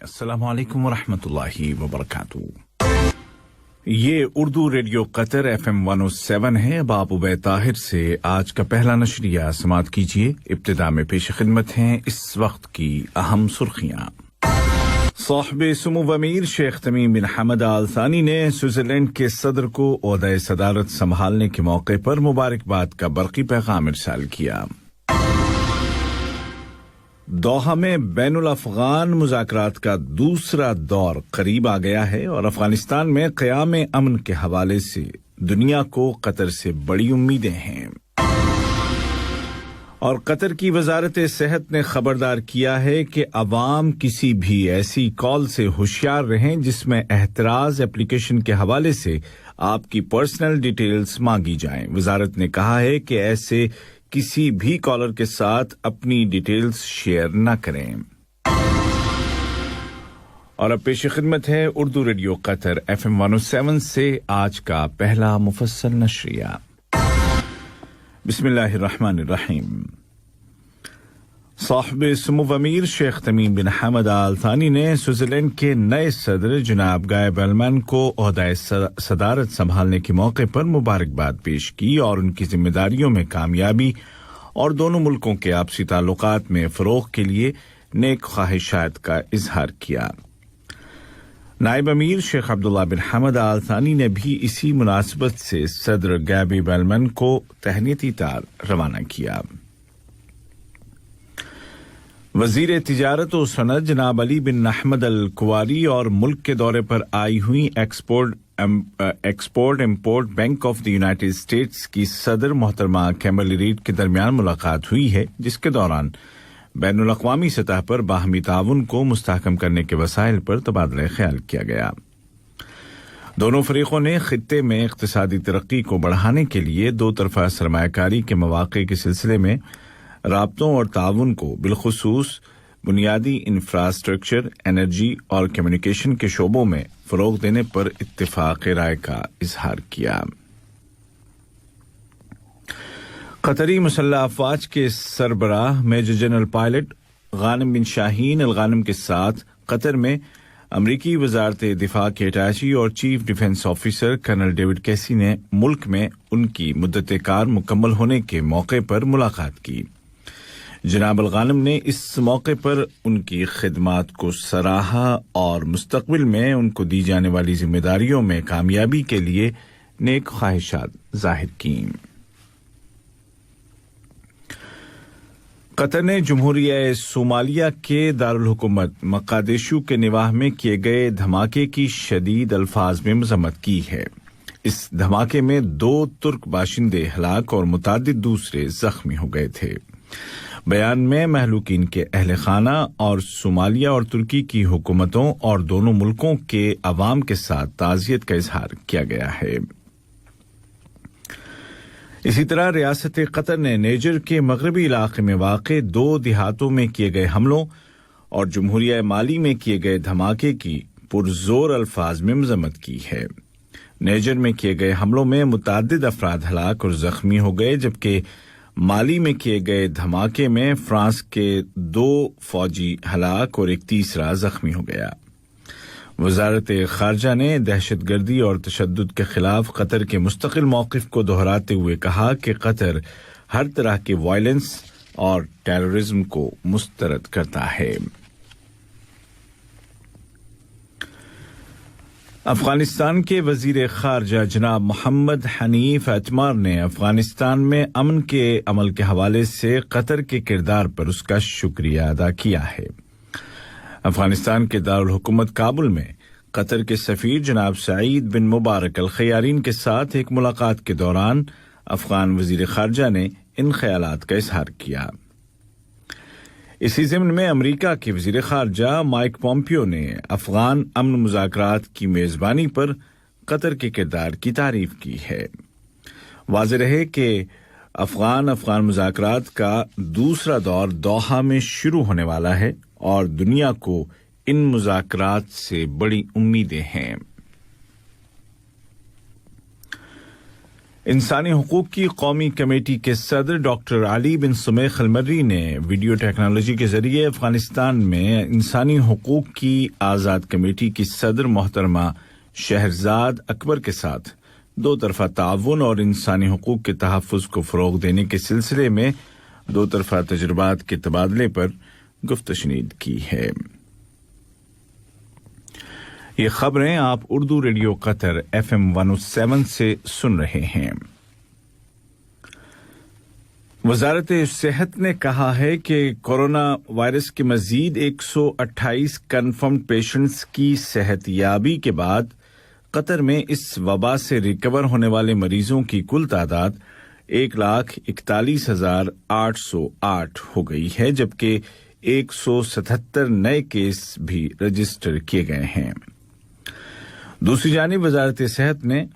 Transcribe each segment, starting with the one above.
अस्सलामु अलैकुम वरहमतुल्लाहि वबरकातुहू। ये उर्दू रेडियो कतर FM 107 है। अब आप उबैद ताहिर से आज का पहला नशरिया समाअत कीजिए। इब्तिदा में पेश खिदमत हैं इस वक्त की अहम सुर्खियां। साहिब सुमू अमीर शेख तमीम बिन हमद आल थानी ने स्विट्जरलैंड के सदर को ओहदा सदारत संभालने के मौके पर मुबारकबाद का बरकी पैगाम इरसाल किया। दोहा में बैनुल अफ़गान मुज़ाकरात का दूसरा दौर करीब आ गया है और अफगानिस्तान में क़याम अमन के हवाले से दुनिया को कतर से बड़ी उम्मीदें हैं। और कतर की वजारत सेहत ने खबरदार किया है कि अवाम किसी भी ऐसी कॉल से होशियार रहें जिसमें एहतराज एप्लीकेशन के हवाले से आपकी पर्सनल डिटेल्स मांगी जाएं। वजारत ने कहा है कि ऐसे किसी भी कॉलर के साथ अपनी डिटेल्स शेयर न करें। और अब पेश खिदमत है उर्दू रेडियो कतर FM 107 से आज का पहला मुफस्सल नशरिया। बिस्मिल्लाहिर्रहमानिर्रहीम। साहिब सुमू अमीर शेख तमीम बिन हमद आल थानी ने स्विट्जरलैंड के नए सदर जनाब गाय बेलमैन को ओहदा सदारत संभालने के मौके पर मुबारकबाद पेश की और उनकी जिम्मेदारियों में कामयाबी और दोनों मुल्कों के आपसी ताल्लुकात में फरोग के लिए नेक ख्वाहिशात का इजहार किया। नायब अमीर शेख अब्दुल्ला बिन हमद आल थानी ने भी इसी मुनासिबत से सदर गैबी बेलमैन को तहनीती तार रवाना किया। वजीर तिजारत और सनत जनाब अली बिन अहमद अल कुवारी और मुल्क के दौरे पर आई हुई export import bank of the United states की सदर मोहतरमा कैम्बरली रीड के दरमियान मुलाकात हुई है, जिसके दौरान बैनुल अक़वामी सतह पर बाहमी ताउन को मुस्तहकम करने के वसाइल पर तबादला ख्याल किया गया। दोनों फरीकों ने खित्ते में इक़्तिसादी तरक्की को बढ़ाने के लिए दो तरफ़ा सरमायाकारी के मौक़े के सिलसिले में राब्तों और ताउन को बिलखुसूस बुनियादी इंफ्रास्ट्रक्चर, एनर्जी और कम्युनिकेशन के शोबों में फरोग देने पर इत्तिफाक़ राय का इजहार किया। कतरी मुसल्लह अफ़वाज के सरबराह मेजर जनरल पायलट गानिम बिन शाहीन अल गानिम के साथ कतर में अमरीकी वजारत दिफा के अटैची और chief defence officer colonel David Casey ने मुल्क में उनकी मुद्दत कार मुकम्मल होने के मौके पर मुलाकात की। जनाब अल गानिम ने इस मौके पर उनकी खिदमात को सराहा और मुस्तकबिल में उनको दी जाने वाली जिम्मेदारियों में कामयाबी के लिए नेक ख्वाहिशात जाहिर की। कतर ने जमहूरिया सोमालिया के दारुल हुकूमत मकादेशु के निवाह में किए गए धमाके की शदीद अल्फाज में मजम्मत की है। इस धमाके में 2 तुर्क बाशिंदे हलाक और मुतादिद दूसरे जख्मी हो गए थे। बयान में महलूकीन के अहले खाना और सोमालिया और तुर्की की हुकूमतों और दोनों मुल्कों के अवाम के साथ ताज़ियत का इजहार किया गया है। इसी तरह रियासत कतर ने नेजर के मगरबी इलाके में वाक़े 2 देहातों में किए गए हमलों और जमहूरिया माली में किए गए धमाके की पुरजोर अल्फाज में मजम्मत की है। नेजर में किए गए हमलों में मुताद्दिद अफराद हलाक और जख्मी हो गए, जबकि माली में किए गए धमाके में फ्रांस के 2 फौजी हलाक और एक तीसरा जख्मी हो गया। वजारत खारजा ने दहशतगर्दी और तशद्दुद के खिलाफ कतर के मुस्तकिल मौक़िफ़ को दोहराते हुए कहा कि कतर हर तरह के वायलेंस और टेररिज्म को मुस्तरद करता है। अफगानिस्तान के वजीर खारजा जनाब मोहम्मद हनीफ अतमार ने अफगानिस्तान में अमन के अमल के हवाले से कतर के किरदार पर उसका शुक्रिया अदा किया है। अफगानिस्तान के दारुल हुकूमत काबुल में कतर के सफीर जनाब सईद बिन मुबारक अल खयारीन के साथ एक मुलाकात के दौरान अफगान वजीर खारजा ने इन ख्यालात का इजहार किया। इसी ज़िम्न में अमरीका के वज़ीर ख़ारजा माइक पॉम्पियो ने अफ़गान अमन मुज़ाकरात की मेज़बानी पर कतर के किरदार की तारीफ की है। वाज़ेह रहे कि अफ़गान मुज़ाकरात का दूसरा दौर दोहा में शुरू होने वाला है और दुनिया को इन मुज़ाकरात से बड़ी उम्मीदें हैं। इंसानी हुकूक की कौमी कमेटी के सदर डॉक्टर अली बिन सुमैख अल-मर्री ने वीडियो टेक्नोलॉजी के जरिए अफगानिस्तान में इंसानी हुकूक की आज़ाद कमेटी की सदर मोहतरमा शहरजाद अकबर के साथ दो तरफा ताउन और इंसानी हुकूक के तहफ़्फ़ुज़ को फ़रोग़ देने के सिलसिले में दो तरफा तजुर्बात के तबादले पर गुफ्तशनीद की है। ये खबरें आप उर्दू रेडियो कतर FM 107 से सुन रहे हैं। वजारत सेहत ने कहा है कि कोरोना वायरस के मजीद 128 कन्फर्म्ड पेशेंट्स की सेहतयाबी के बाद कतर में इस वबा से रिकवर होने वाले मरीजों की कुल तादाद 1,41,808 हो गई है, जबकि 177 नए केस भी रजिस्टर किए गए हैं। दूसरी जानिब वजारत सेहत ने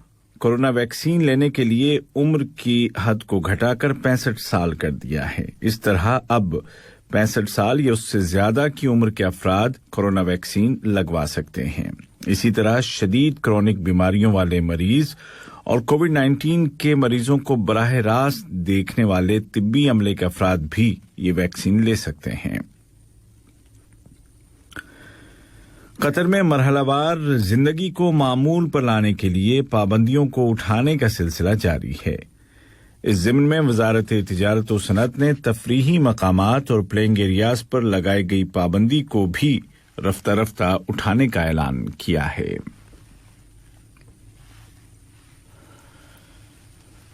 कोरोना वैक्सीन लेने के लिए उम्र की हद को घटाकर 65 साल कर दिया है। इस तरह अब 65 साल या उससे ज्यादा की उम्र के अफराद कोरोना वैक्सीन लगवा सकते हैं। इसी तरह शदीद क्रोनिक बीमारियों वाले मरीज और कोविड-19 के मरीजों को बराह रास्त देखने वाले तिब्बी अमले के अफराद भी ये वैक्सीन ले सकते हैं। कतर में मरहलावार जिंदगी को मामूल पर लाने के लिए पाबंदियों को उठाने का सिलसिला जारी है। इस ज़िम्न में वजारत तिजारत और सनअत ने तफरीही मकामात और प्लेइंग एरियाज पर लगाई गई पाबंदी को भी रफ्ता रफ्ता उठाने का ऐलान किया है।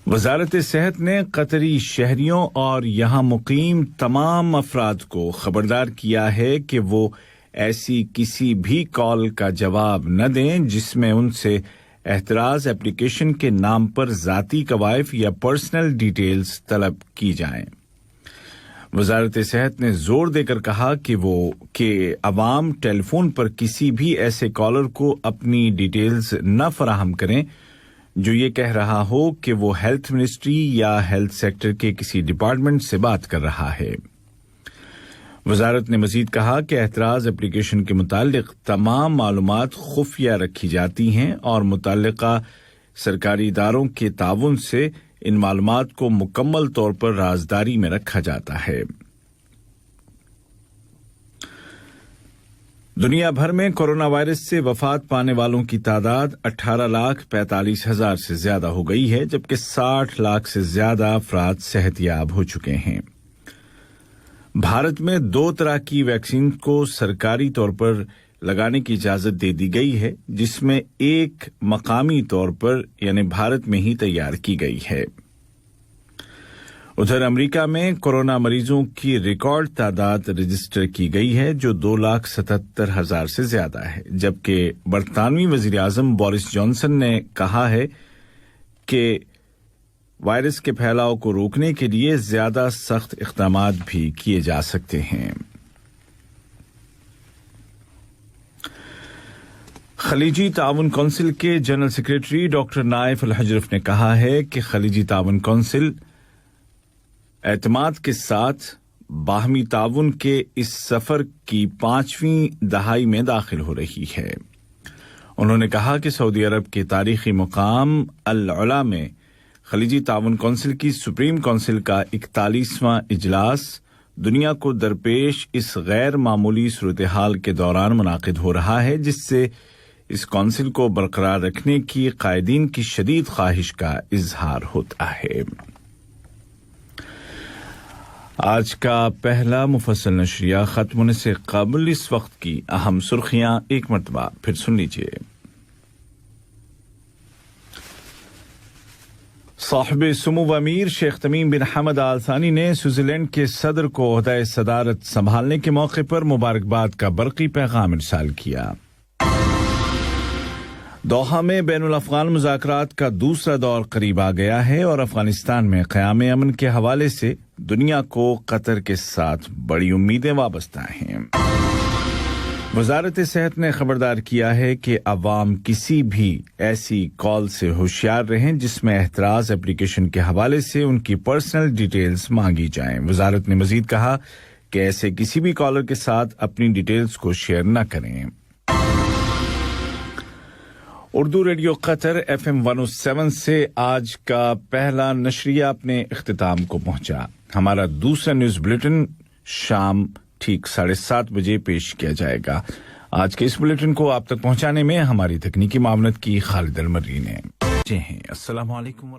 वजारत सेहत ने कतरी शहरियों और यहां मुकीम तमाम अफराद को खबरदार किया है कि वो ऐसी किसी भी कॉल का जवाब न दें जिसमें उनसे एहतराज एप्लीकेशन के नाम पर ज़ाती कवायफ या पर्सनल डिटेल्स तलब की जाएं। वजारत सेहत ने जोर देकर कहा कि अवाम टेलीफोन पर किसी भी ऐसे कॉलर को अपनी डिटेल्स न फराहम करें जो ये कह रहा हो कि वो हेल्थ मिनिस्ट्री या हेल्थ सेक्टर के किसी डिपार्टमेंट से बात कर रहा है। वजारत ने मजीद कहा कि एतराज एप्लीकेशन के मुतालिक तमाम मालूमात खुफिया रखी जाती हैं और मुतल्लिका सरकारी इदारों के ताउन से इन मालूमात को मुकम्मल तौर पर राजदारी में रखा जाता है। दुनिया भर में कोरोना वायरस से वफात पाने वालों की तादाद 18,45,000 से ज्यादा हो गई है, जबकि 60 लाख से ज्यादा अफराद सेहतयाब हो चुके हैं। भारत में दो तरह की वैक्सीन को सरकारी तौर पर लगाने की इजाजत दे दी गई है, जिसमें एक मकामी तौर पर यानी भारत में ही तैयार की गई है। उधर अमेरिका में कोरोना मरीजों की रिकॉर्ड तादाद रजिस्टर की गई है जो 2,77,000 से ज्यादा है, जबकि बरतानवी वजीर आजम बोरिस जॉनसन ने कहा है कि वायरस के फैलाव को रोकने के लिए ज्यादा सख्त इक़दामात भी किए जा सकते हैं। खलीजी ताउन कौंसिल के जनरल सेक्रेटरी डॉक्टर नाइफ अल-हजरफ ने कहा है कि खलीजी ताउन कौंसिल एतमाद के साथ बाहमी ताउन के इस सफर की 5वीं दहाई में दाखिल हो रही है। उन्होंने कहा कि सऊदी अरब के तारीखी मुकाम अल-उला में खलीजी ताउन कौंसिल की सुप्रीम कौंसिल का 41वां इजलास दुनिया को दरपेश इस गैर मामूली सूरत-ए-हाल के दौरान मुनाकिद हो रहा है, जिससे इस कौंसिल को बरकरार रखने की कायदीन की शदीद ख्वाहिश का इजहार होता है। आज का पहला मुफस्सल नशरिया खत्म होने से कबल इस वक्त की अहम सुर्खियां एक मरतबा फिर सुन लीजिए। साहिब सुमू अमीर शेख तमीम बिन हमद आल थानी ने स्विट्जरलैंड के सदर को ओहदा सदारत संभालने के मौके पर मुबारकबाद का बरकी पैगाम इरसाल किया। दोहा में बैनुल अफ़गान मुज़ाकरात का दूसरा दौर करीब आ गया है और अफगानिस्तान में क़याम अमन के हवाले से दुनिया को कतर के साथ बड़ी उम्मीदें वाबस्ता हैं। वजारत सेहत ने खबरदार किया है कि अवाम किसी भी ऐसी कॉल से होशियार रहें जिसमें एहतराज एप्लीकेशन के हवाले से उनकी पर्सनल डिटेल्स मांगी जाएं। वजारत ने मजीद कहा कि ऐसे किसी भी कॉलर के साथ अपनी डिटेल्स को शेयर न करें। اردو ریڈیو قطر FM 107 سے آج کا پہلا نشریہ اپنے اختتام کو پہنچا. ہمارا دوسرا نیوز بلیٹن شام ٹھیک 7:30 بجے پیش کیا جائے گا. آج کے اس بلیٹن کو آپ تک پہنچانے میں ہماری تکنیکی معاونت کی خالد المری نے. جی ہیں. السلام علیکم.